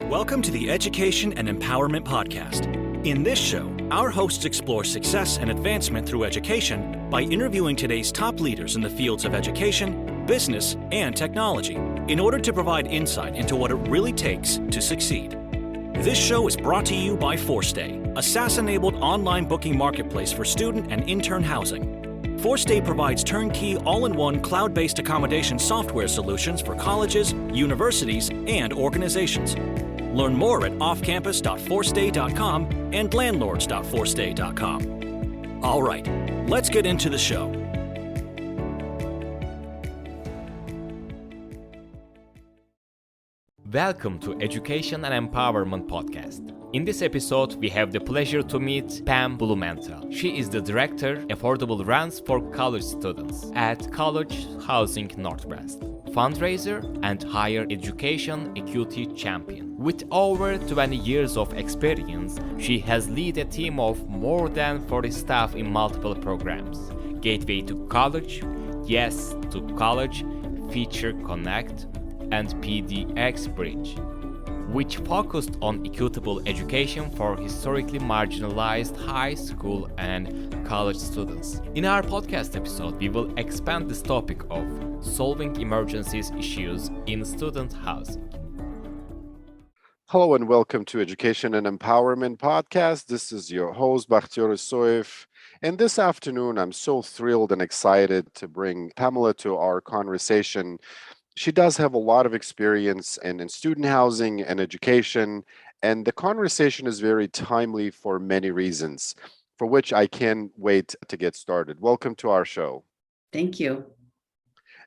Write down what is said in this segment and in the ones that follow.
Welcome to the Education and Empowerment Podcast. In this show, our hosts explore success and advancement through education by interviewing today's top leaders in the fields of education, business, and technology in order to provide insight into what it really takes to succeed. This show is brought to you by ForStay, a SaaS-enabled online booking marketplace for student and intern housing. ForStay provides turnkey, all-in-one, cloud-based accommodation software solutions for colleges, universities, and organizations. Learn more at offcampus.forstay.com and landlords.forstay.com. All right, let's get into the show. Welcome to Education and Empowerment Podcast. In this episode, we have the pleasure to meet Pam Blumenthal. She is the Director, Affordable Rents for College Students at College Housing Northwest, fundraiser and higher education equity champion. With over 20 years of experience, she has led a team of more than 40 staff in multiple programs: Gateway to College, Yes to College, Feature Connect, and PDX Bridge, which focused on equitable education for historically marginalized high school and college students. In our podcast episode, we will expand this topic of solving emergencies issues in student housing. Hello and welcome to Education and Empowerment Podcast. This is your host, Bakhtiar Soif. And this afternoon, I'm so thrilled and excited to bring Pamela to our conversation. She does have a lot of experience in student housing and education, and the conversation is very timely for many reasons, for which I can't wait to get started. Welcome to our show. Thank you.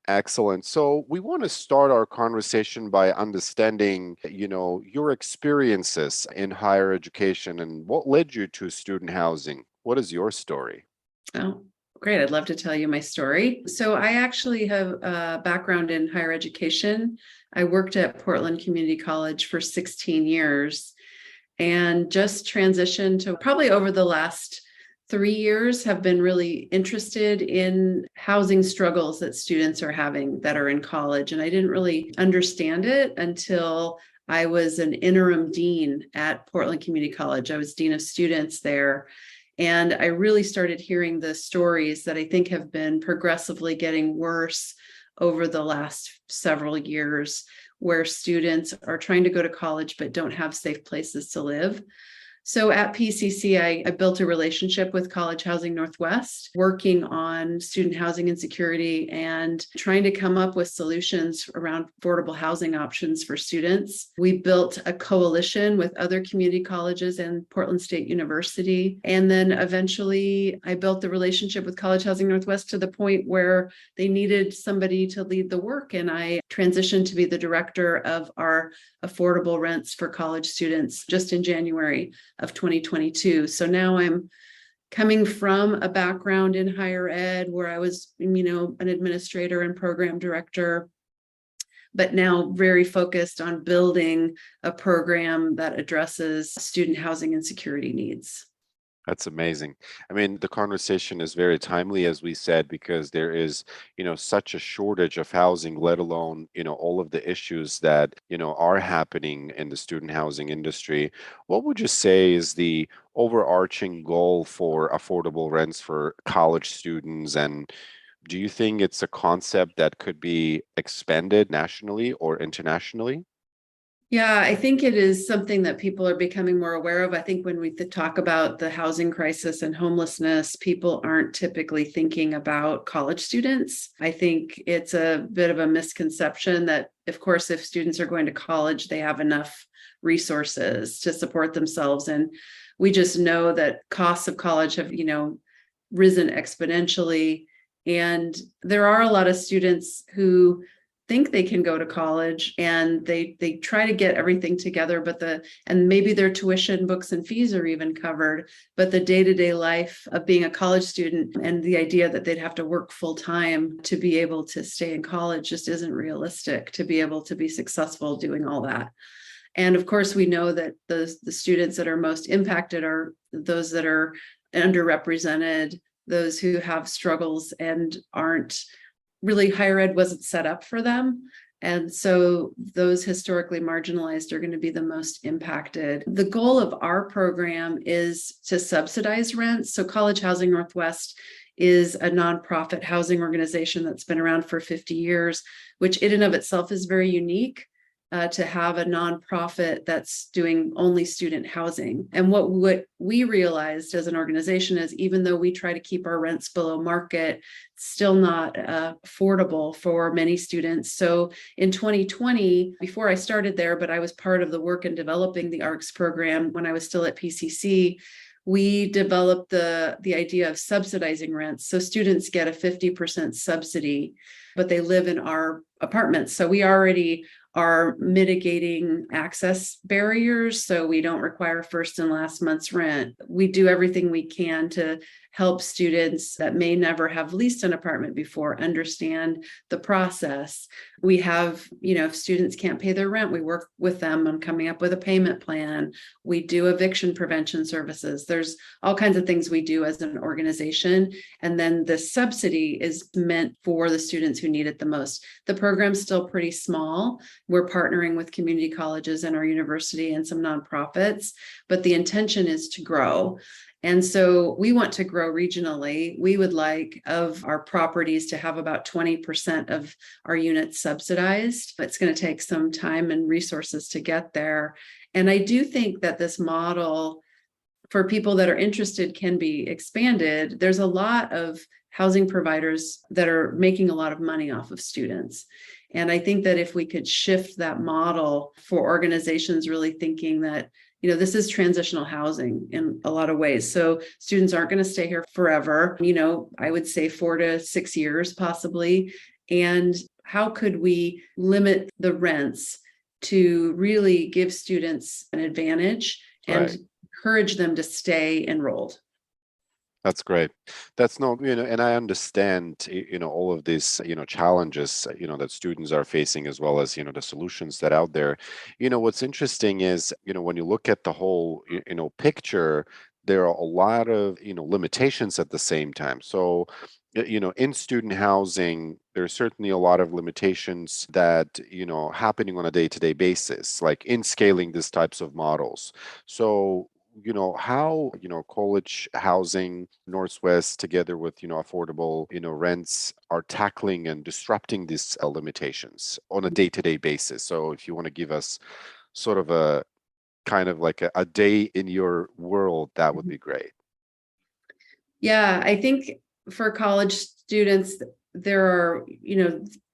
Excellent. So we want to start our conversation by understanding, your experiences in higher education and what led you to student housing. What is your story? Oh, great. I'd love to tell you my story. So I actually have a background in higher education. I worked at Portland Community College for 16 years and just transitioned to probably over the last 3 years have been really interested in housing struggles that students are having that are in college. And I didn't really understand it until I was an interim dean at Portland Community College. I was dean of students there. And I really started hearing the stories that I think have been progressively getting worse over the last several years, where students are trying to go to college but don't have safe places to live. So at PCC, I built a relationship with College Housing Northwest, working on student housing insecurity and trying to come up with solutions around affordable housing options for students. We built a coalition with other community colleges and Portland State University. And then eventually I built the relationship with College Housing Northwest to the point where they needed somebody to lead the work. And I transitioned to be the director of our affordable rents for college students just in January of 2022. So now I'm coming from a background in higher ed where I was, an administrator and program director, but now very focused on building a program that addresses student housing and security needs. That's amazing. I mean, the conversation is very timely, as we said, because there is, such a shortage of housing, let alone, all of the issues that, are happening in the student housing industry. What would you say is the overarching goal for affordable rents for college students? And do you think it's a concept that could be expanded nationally or internationally? Yeah, I think it is something that people are becoming more aware of. I think when we talk about the housing crisis and homelessness, people aren't typically thinking about college students. I think it's a bit of a misconception that, of course, if students are going to college, they have enough resources to support themselves. And we just know that costs of college have, risen exponentially. And there are a lot of students who think they can go to college and they try to get everything together, and maybe their tuition, books, and fees are even covered, but the day-to-day life of being a college student and the idea that they'd have to work full time to be able to stay in college just isn't realistic to be able to be successful doing all that. And of course, we know that the students that are most impacted are those that are underrepresented, those who have struggles and aren't really, higher ed wasn't set up for them. And so those historically marginalized are going to be the most impacted. The goal of our program is to subsidize rents. So College Housing Northwest is a nonprofit housing organization that's been around for 50 years, which in and of itself is very unique. To have a nonprofit that's doing only student housing. And what we realized as an organization is even though we try to keep our rents below market, still not affordable for many students. So in 2020, before I started there, but I was part of the work in developing the ARCS program when I was still at PCC, we developed the idea of subsidizing rents. So students get a 50% subsidy, but they live in our apartments. So we already are mitigating access barriers. So we don't require first and last month's rent. We do everything we can to help students that may never have leased an apartment before understand the process. We have, if students can't pay their rent, we work with them on coming up with a payment plan. We do eviction prevention services. There's all kinds of things we do as an organization. And then the subsidy is meant for the students who need it the most. The program's still pretty small. We're partnering with community colleges and our university and some nonprofits, but the intention is to grow. And so we want to grow regionally. We would like of our properties to have about 20% of our units subsidized. It's going to take some time and resources to get there. And I do think that this model for people that are interested can be expanded. There's a lot of housing providers that are making a lot of money off of students. And I think that if we could shift that model for organizations really thinking that this is transitional housing in a lot of ways. So students aren't going to stay here forever, I would say 4 to 6 years possibly. And how could we limit the rents to really give students an advantage and encourage them to stay enrolled? That's great. That's no, and I understand, all of these, challenges, that students are facing, as well as, the solutions that out there. What's interesting is, when you look at the whole, picture, there are a lot of, limitations at the same time. So, in student housing, there's certainly a lot of limitations that, happening on a day-to-day basis, like in scaling these types of models. So, how College Housing Northwest, together with affordable rents, are tackling and disrupting these limitations on a day-to-day basis. So if you want to give us sort of a kind of like a day in your world, that would be great. Yeah, I think for college students, there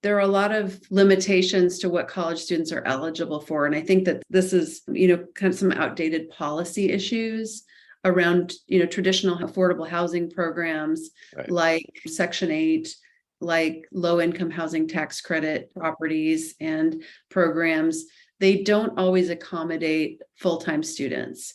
are a lot of limitations to what college students are eligible for. And I think that this is, kind of some outdated policy issues around, traditional affordable housing programs, like Section 8, like low income housing tax credit properties and programs. They don't always accommodate full-time students.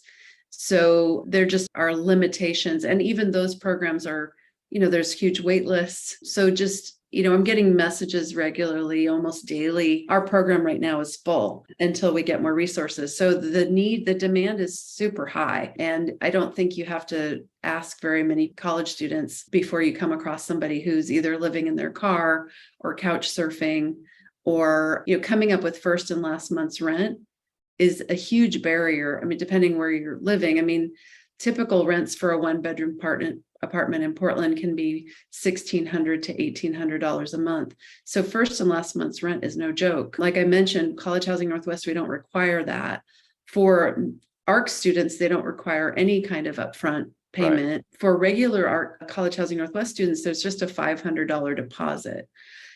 So there just are limitations. And even those programs are, there's huge wait lists. So just, I'm getting messages regularly, almost daily. Our program right now is full until we get more resources. So the demand is super high. And I don't think you have to ask very many college students before you come across somebody who's either living in their car or couch surfing, or, coming up with first and last month's rent is a huge barrier. I mean, depending where you're living. Typical rents for a one-bedroom apartment in Portland can be $1,600 to $1,800 a month. So first and last month's rent is no joke. Like I mentioned, College Housing Northwest, we don't require that. For ARC students, they don't require any kind of upfront payment. For regular College Housing Northwest students, there's just a $500 deposit.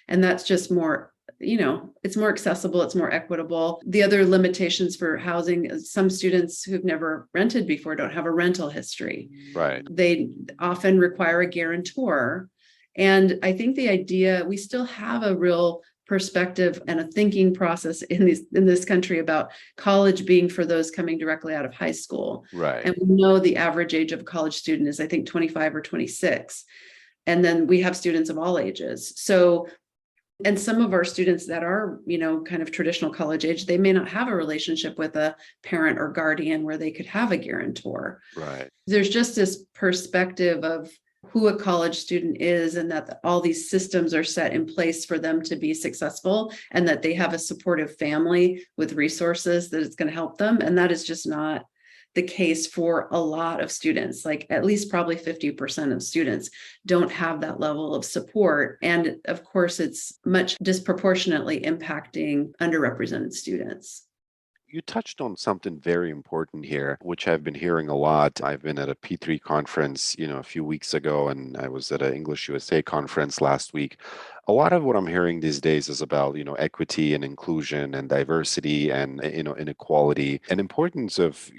And that's just more, it's more accessible, it's more equitable. The other limitations for housing, some students who've never rented before don't have a rental history. Right. They often require a guarantor. And I think the idea, we still have a real perspective and a thinking process in this country about college being for those coming directly out of high school. Right. And we know the average age of a college student is, I think, 25 or 26. And then we have students of all ages. So, and some of our students that are, kind of traditional college age, they may not have a relationship with a parent or guardian where they could have a guarantor. Right. There's just this perspective of who a college student is and that all these systems are set in place for them to be successful and that they have a supportive family with resources that is going to help them. And that is just not the case for a lot of students. Like at least probably 50% of students don't have that level of support. And of course, it's much disproportionately impacting underrepresented students. You touched on something very important here, which I've been hearing a lot. I've been at a P3 conference, a few weeks ago, and I was at an English USA conference last week. A lot of what I'm hearing these days is about, equity and inclusion and diversity and, inequality and importance of,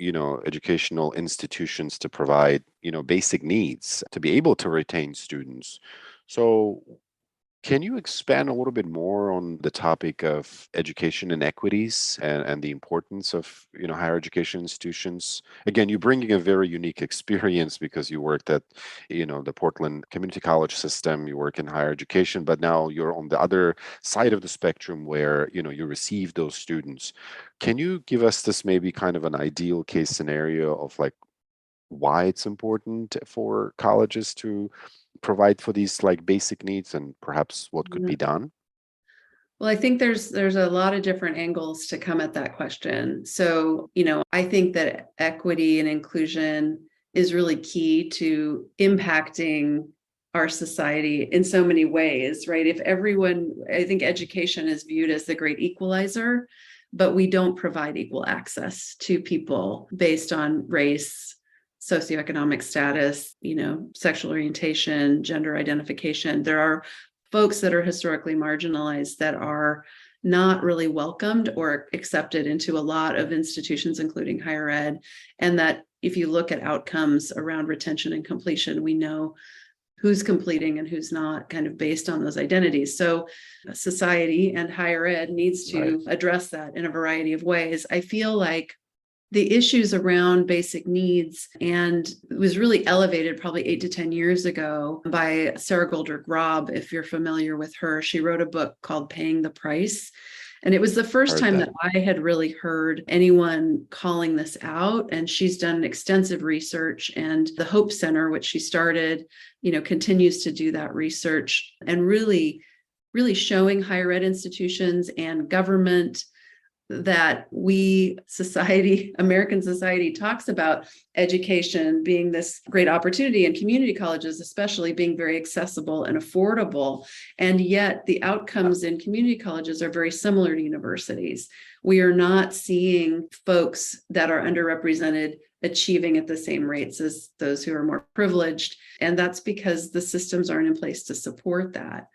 educational institutions to provide, basic needs to be able to retain students. So can you expand a little bit more on the topic of education inequities and the importance of, higher education institutions? Again, you're bringing a very unique experience because you worked at, the Portland Community College system, you work in higher education, but now you're on the other side of the spectrum where, you receive those students. Can you give us this maybe kind of an ideal case scenario of like why it's important for colleges to provide for these like basic needs and perhaps what could Yeah. be done? Well, I think there's a lot of different angles to come at that question. So, I think that equity and inclusion is really key to impacting our society in so many ways, right? If everyone, I think education is viewed as the great equalizer, but we don't provide equal access to people based on race, socioeconomic status, sexual orientation, gender identification. There are folks that are historically marginalized that are not really welcomed or accepted into a lot of institutions, including higher ed. And that if you look at outcomes around retention and completion, we know who's completing and who's not, kind of based on those identities. So society and higher ed needs to address that in a variety of ways. I feel like the issues around basic needs, and it was really elevated probably 8 to 10 years ago by Sarah Goldberg-Robb. If you're familiar with her, she wrote a book called Paying the Price. And it was the first time that I had really heard anyone calling this out. And she's done extensive research, and the Hope Center, which she started, continues to do that research and really showing higher ed institutions and government that American society talks about education being this great opportunity, and community colleges especially being very accessible and affordable. And yet the outcomes in community colleges are very similar to universities. We are not seeing folks that are underrepresented achieving at the same rates as those who are more privileged. And that's because the systems aren't in place to support that.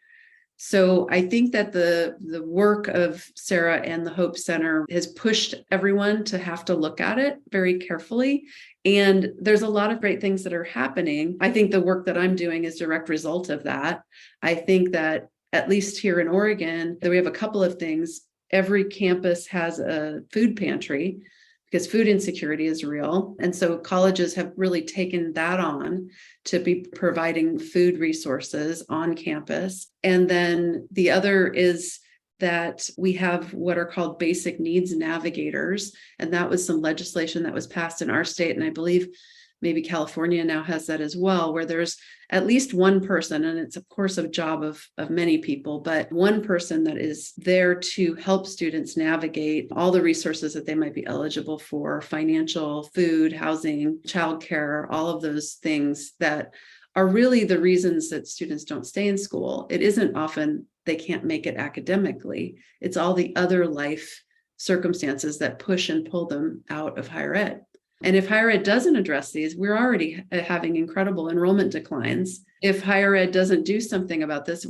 So I think that the work of Sarah and the Hope Center has pushed everyone to have to look at it very carefully. And there's a lot of great things that are happening. I think the work that I'm doing is a direct result of that. I think that at least here in Oregon, that we have a couple of things. Every campus has a food pantry because food insecurity is real. And so colleges have really taken that on to be providing food resources on campus. And then the other is that we have what are called basic needs navigators. And that was some legislation that was passed in our state. And I believe maybe California now has that as well, where there's at least one person, and it's of course a job of many people, but one person that is there to help students navigate all the resources that they might be eligible for: financial, food, housing, childcare, all of those things that are really the reasons that students don't stay in school. It isn't often they can't make it academically. It's all the other life circumstances that push and pull them out of higher ed. And if higher ed doesn't address these, we're already having incredible enrollment declines. If higher ed doesn't do something about this,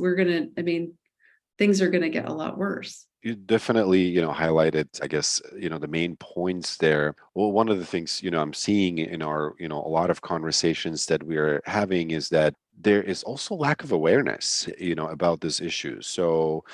things are going to get a lot worse. You definitely, highlighted, I guess, the main points there. Well, one of the things, I'm seeing in our, a lot of conversations that we're having is that there is also lack of awareness, about this issue. So,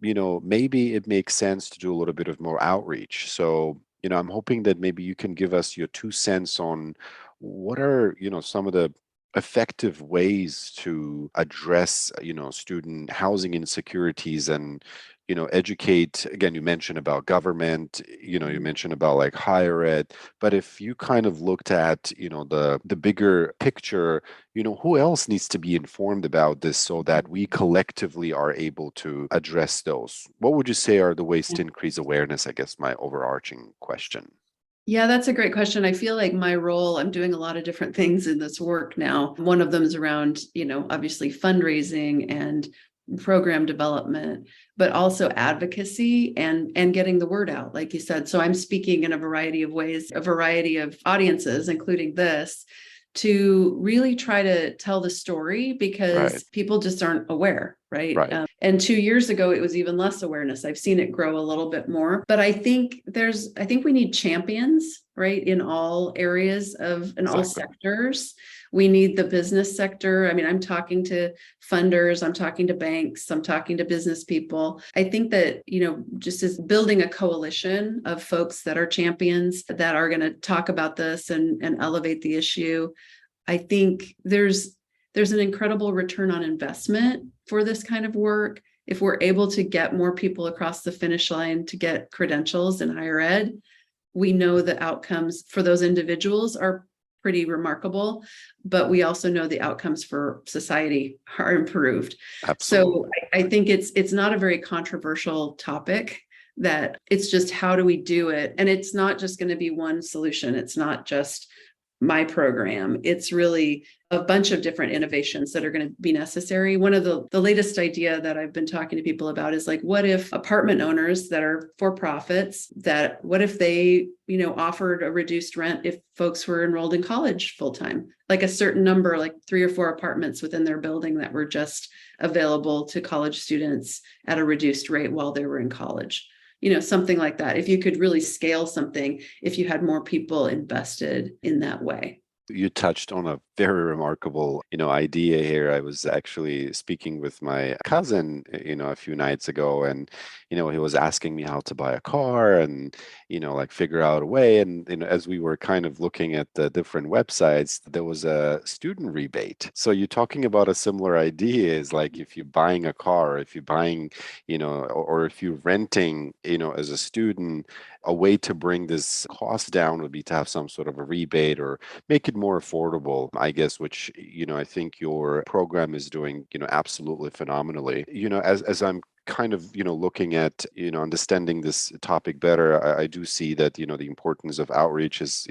maybe it makes sense to do a little bit of more outreach. So, I'm hoping that maybe you can give us your 2 cents on what are, some of the effective ways to address, student housing insecurities and, educate. Again, you mentioned about government, you mentioned about like higher ed, but if you kind of looked at, the bigger picture, who else needs to be informed about this so that we collectively are able to address those? What would you say are the ways to increase awareness? I guess my overarching question. Yeah, that's a great question. I feel like my role, I'm doing a lot of different things in this work now. One of them is around, obviously fundraising and program development, but also advocacy and getting the word out, like you said. So I'm speaking in a variety of ways, a variety of audiences, including this, to really try to tell the story because Right. people just aren't aware, right? Right. And 2 years ago, it was even less awareness. I've seen it grow a little bit more, but I think we need champions, right? In all areas in all Exactly. sectors. We need the business sector. I mean, I'm talking to funders, I'm talking to banks, I'm talking to business people. I think that, just as building a coalition of folks that are champions that are going to talk about this and elevate the issue. I think there's an incredible return on investment for this kind of work. If we're able to get more people across the finish line to get credentials in higher ed, we know the outcomes for those individuals are pretty remarkable, but we also know the outcomes for society are improved. Absolutely. So I think it's not a very controversial topic, that it's just how do we do it? And it's not just going to be one solution. It's not just my program. It's really a bunch of different innovations that are going to be necessary. One of the latest idea that I've been talking to people about is like, what if apartment owners that are for profits, what if they, offered a reduced rent if folks were enrolled in college full time, like a certain number, like 3 or 4 apartments within their building that were just available to college students at a reduced rate while they were in college. Something like that. If you could really scale something, if you had more people invested in that way. You touched on a very remarkable, idea here. I was actually speaking with my cousin, a few nights ago, and, he was asking me how to buy a car and, like figure out a way. And, as we were kind of looking at the different websites, there was a student rebate. So you're talking about a similar idea is like if you're buying a car, if you're buying, or if you're renting, as a student, a way to bring this cost down would be to have some sort of a rebate or make it more affordable, I guess, which, I think your program is doing, absolutely phenomenally. As I'm kind of, looking at, understanding this topic better, I do see that, the importance of outreach is,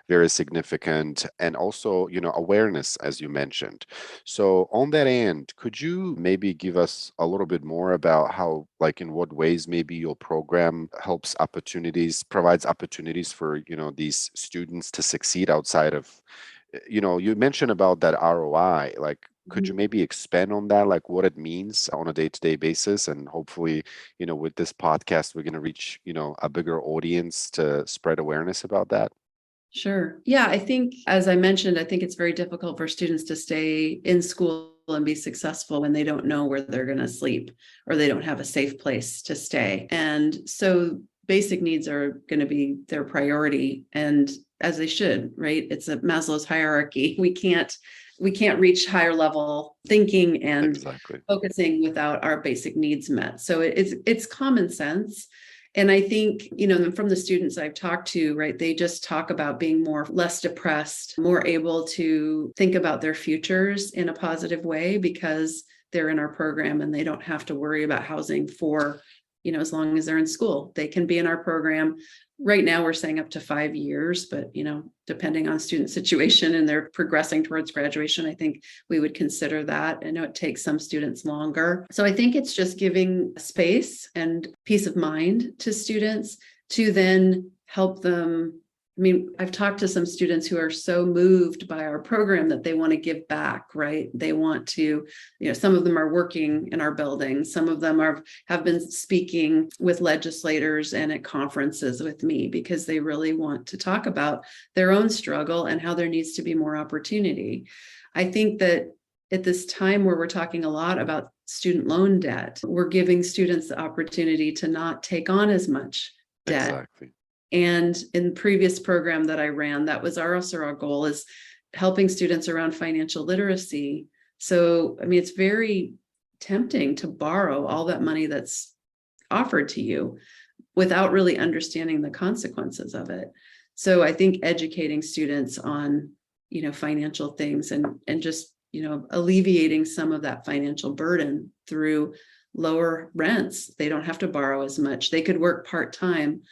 very significant, and also, awareness, as you mentioned. So on that end, could you maybe give us a little bit more about how, like, in what ways maybe your program provides opportunities for, these students to succeed outside of, you mentioned about that ROI, like, could you maybe expand on that, like what it means on a day-to-day basis? And hopefully, with this podcast, we're going to reach, a bigger audience to spread awareness about that. Sure. Yeah, I think, as I mentioned, I think it's very difficult for students to stay in school and be successful when they don't know where they're going to sleep or they don't have a safe place to stay. And so basic needs are going to be their priority, and as they should, right? It's a Maslow's hierarchy. We can't reach higher level thinking and Exactly. focusing without our basic needs met. So it's common sense. And I think, from the students I've talked to, right, they just talk about being less depressed, more able to think about their futures in a positive way because they're in our program and they don't have to worry about housing for, as long as they're in school. They can be in our program. Right now, we're saying up to 5 years, but, depending on student situation and they're progressing towards graduation, I think we would consider that. I know it takes some students longer. So I think it's just giving space and peace of mind to students to then help them. I mean, I've talked to some students who are so moved by our program that they want to give back, right? They want to, some of them are working in our building. Some of them have been speaking with legislators and at conferences with me because they really want to talk about their own struggle and how there needs to be more opportunity. I think that at this time where we're talking a lot about student loan debt, we're giving students the opportunity to not take on as much debt. Exactly. And in the previous program that I ran, that was also our goal, is helping students around financial literacy. So, I mean, it's very tempting to borrow all that money that's offered to you without really understanding the consequences of it. So I think educating students on, financial things and just, alleviating some of that financial burden through lower rents. They don't have to borrow as much. They could work part-time.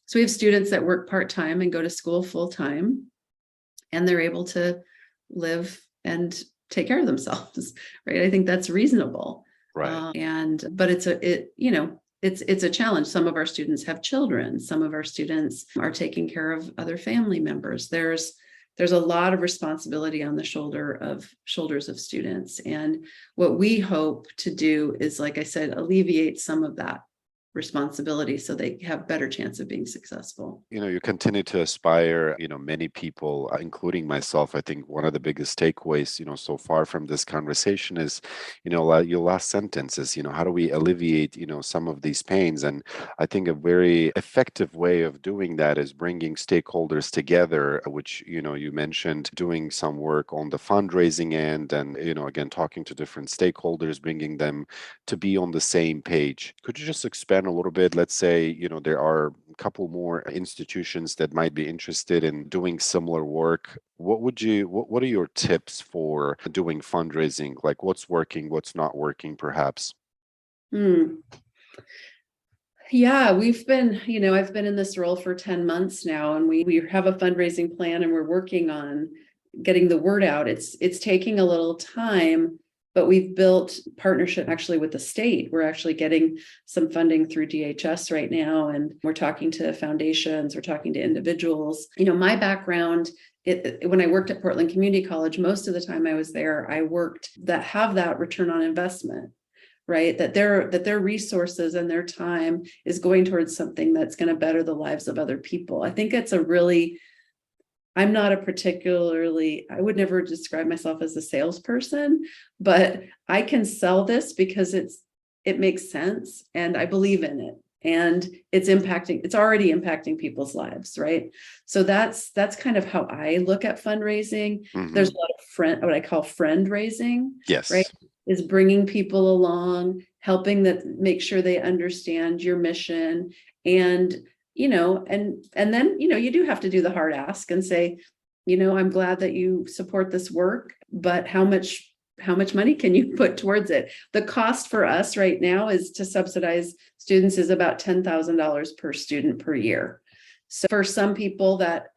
So we have students that work part-time and go to school full-time, and they're able to live and take care of themselves, right? I think that's reasonable. Right. But it's a challenge. Some of our students have children. Some of our students are taking care of other family members. There's a lot of responsibility on the shoulders of students. And what we hope to do is, like I said, alleviate some of that responsibility so they have better chance of being successful. You continue to aspire, many people, including myself. I think one of the biggest takeaways, so far from this conversation is, your last sentence is, how do we alleviate, some of these pains? And I think a very effective way of doing that is bringing stakeholders together, which, you mentioned doing some work on the fundraising end and, again, talking to different stakeholders, bringing them to be on the same page. Could you just expand a little bit? Let's say, there are a couple more institutions that might be interested in doing similar work. What are your tips for doing fundraising? Like what's working, what's not working, perhaps? Yeah, I've been in this role for 10 months now, and we have a fundraising plan and we're working on getting the word out. It's taking a little time, but we've built partnership actually with the state. We're actually getting some funding through DHS right now, and we're talking to foundations, we're talking to individuals. My background, when I worked at Portland Community College, most of the time I was there, I worked that have that return on investment, right? That their resources and their time is going towards something that's going to better the lives of other people. I think it's I would never describe myself as a salesperson, but I can sell this because it makes sense and I believe in it, and it's already impacting people's lives, right? So that's kind of how I look at fundraising. Mhm. There's a lot of what I call friend raising, Yes. right? Is bringing people along, helping them make sure they understand your mission, and and then, you do have to do the hard ask and say, I'm glad that you support this work, but how much money can you put towards it? The cost for us right now is to subsidize students is about $10,000 per student per year. So for some people that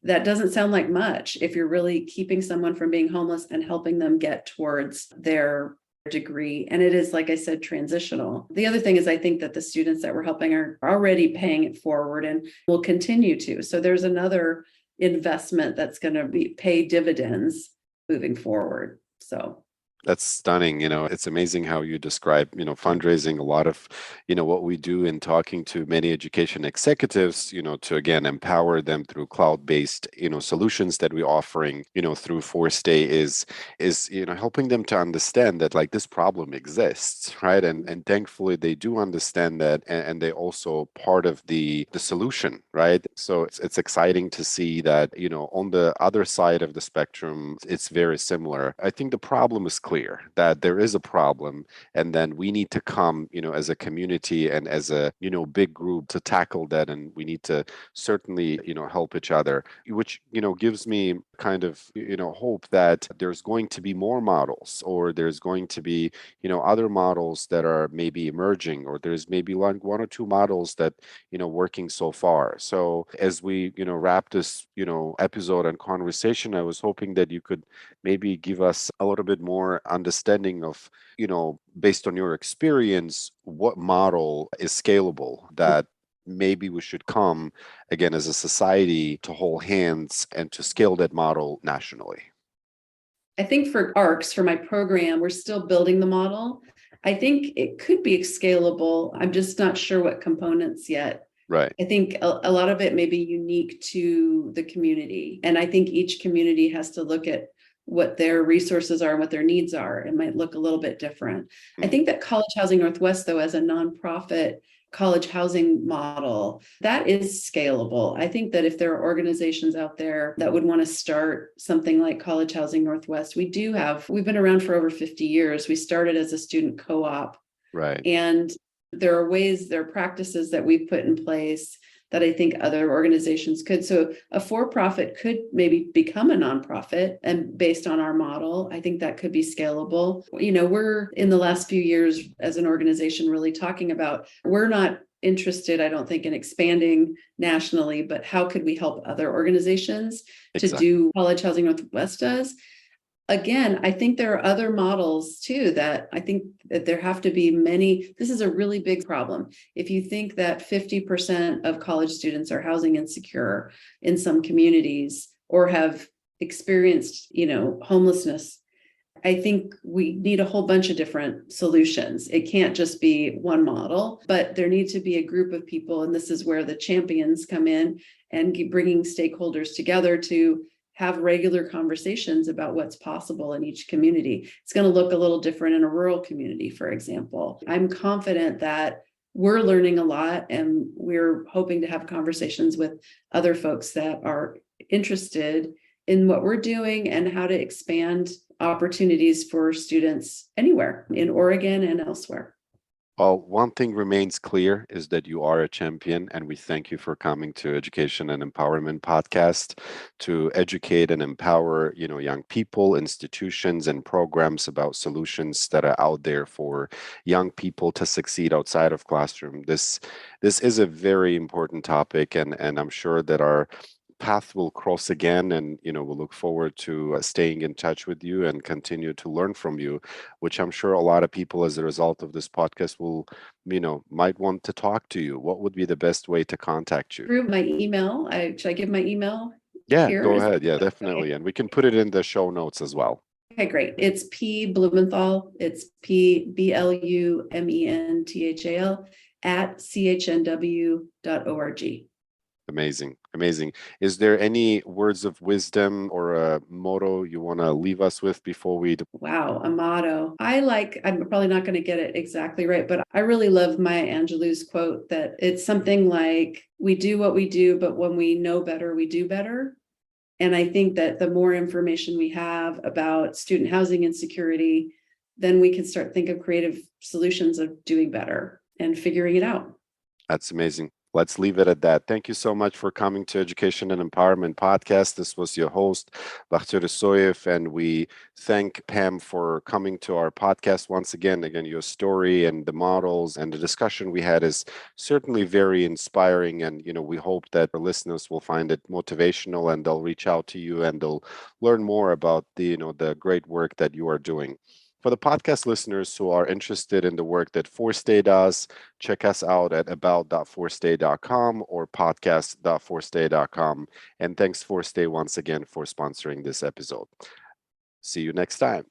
doesn't sound like much if you're really keeping someone from being homeless and helping them get towards their degree. And it is, like I said, transitional. The other thing is I think that the students that we're helping are already paying it forward and will continue to. So there's another investment that's going to pay dividends moving forward. So That's stunning. It's amazing how you describe, fundraising. A lot of, what we do in talking to many education executives, to again empower them through cloud-based, solutions that we're offering, through Forstay is, helping them to understand that like this problem exists, right? And thankfully they do understand that, and they also part of the solution, right? So it's exciting to see that, on the other side of the spectrum, it's very similar. I think the problem is clear that there is a problem, and then we need to come as a community and as a big group to tackle that, and we need to certainly help each other, which gives me kind of hope that there's going to be more models, or there's going to be other models that are maybe emerging, or there's maybe one or two models that working so far. So as we wrap this episode and conversation, I was hoping that you could maybe give us a little bit more understanding of, based on your experience, what model is scalable that maybe we should come again as a society to hold hands and to scale that model nationally. I think for ARCS, for my program, we're still building the model. I think it could be scalable. I'm just not sure what components yet. Right. I think a lot of it may be unique to the community. And I think each community has to look at what their resources are and what their needs are. It might look a little bit different. I think that College Housing Northwest, though, as a nonprofit college housing model, that is scalable. I think that if there are organizations out there that would want to start something like College Housing Northwest, we've been around for over 50 years. We started as a student co-op. Right. And There are practices that we've put in place that I think other organizations could. So a for-profit could maybe become a nonprofit, and based on our model, I think that could be scalable. We're in the last few years as an organization really talking about, we're not interested, I don't think, in expanding nationally, but how could we help other organizations to do College Housing Northwest does? Again, I think there are other models too that I think that there have to be many. This is a really big problem. If you think that 50% of college students are housing insecure in some communities or have experienced, homelessness, I think we need a whole bunch of different solutions. It can't just be one model, but there needs to be a group of people. And this is where the champions come in and bringing stakeholders together to have regular conversations about what's possible in each community. It's going to look a little different in a rural community, for example. I'm confident that we're learning a lot, and we're hoping to have conversations with other folks that are interested in what we're doing and how to expand opportunities for students anywhere in Oregon and elsewhere. Well, one thing remains clear is that you are a champion, and we thank you for coming to Education and Empowerment Podcast to educate and empower, young people, institutions, and programs about solutions that are out there for young people to succeed outside of classroom. This is a very important topic, and I'm sure that our path will cross again, and we'll look forward to staying in touch with you and continue to learn from you, which I'm sure a lot of people as a result of this podcast will might want to talk to you. What would be the best way to contact you? Through my email. Should I give my email? Yeah, here? go ahead. Yeah, definitely. And we can put it in the show notes as well. Okay, great. It's P Blumenthal. It's PBLUMENTHAL at CHNW.org. Amazing. Is there any words of wisdom or a motto you want to leave us with before we? Wow, a motto. I'm probably not going to get it exactly right, but I really love Maya Angelou's quote that it's something like, we do what we do, but when we know better, we do better. And I think that the more information we have about student housing insecurity, then we can start thinking of creative solutions of doing better and figuring it out. That's amazing. Let's leave it at that. Thank you so much for coming to Education and Empowerment Podcast. This was your host, Bakhtir Soyev, and we thank Pam for coming to our podcast once again. Again, your story and the models and the discussion we had is certainly very inspiring, and we hope that our listeners will find it motivational, and they'll reach out to you and they'll learn more about the great work that you are doing. For the podcast listeners who are interested in the work that Forstay does, check us out at about.forstay.com or podcast.forstay.com. And thanks Forstay once again for sponsoring this episode. See you next time.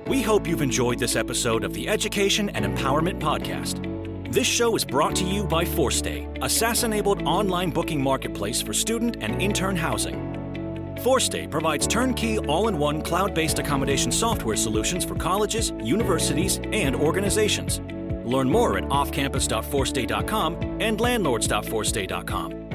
We hope you've enjoyed this episode of the Education and Empowerment Podcast. This show is brought to you by Forstay, a SaaS-enabled online booking marketplace for student and intern housing. Forstay provides turnkey, all-in-one cloud-based accommodation software solutions for colleges, universities, and organizations. Learn more at offcampus.forstay.com and landlords.forstay.com.